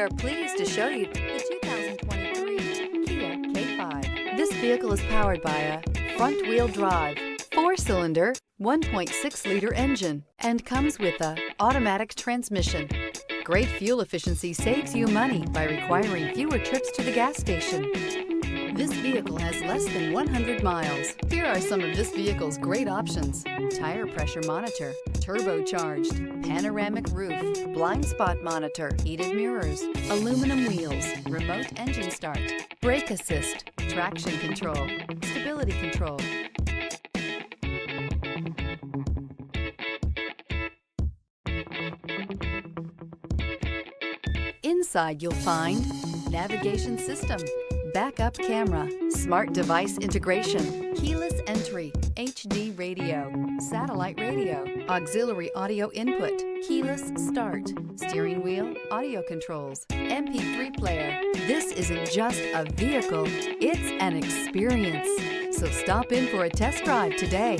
are pleased to show you the 2023 Kia K5. This vehicle is powered by a front-wheel drive, 4-cylinder, 1.6-liter engine, and comes with a automatic transmission. Great fuel efficiency saves you money by requiring fewer trips to the gas station. This vehicle has less than 100 miles. Here are some of this vehicle's great options: tire pressure monitor, turbocharged, panoramic roof, blind spot monitor, heated mirrors, aluminum wheels, remote engine start, brake assist, traction control, stability control. Inside you'll find navigation system, backup camera, smart device integration, keyless entry, HD radio, satellite radio, auxiliary audio input, keyless start, steering wheel audio controls, MP3 player. This isn't just a vehicle, it's an experience. So stop in for a test drive today.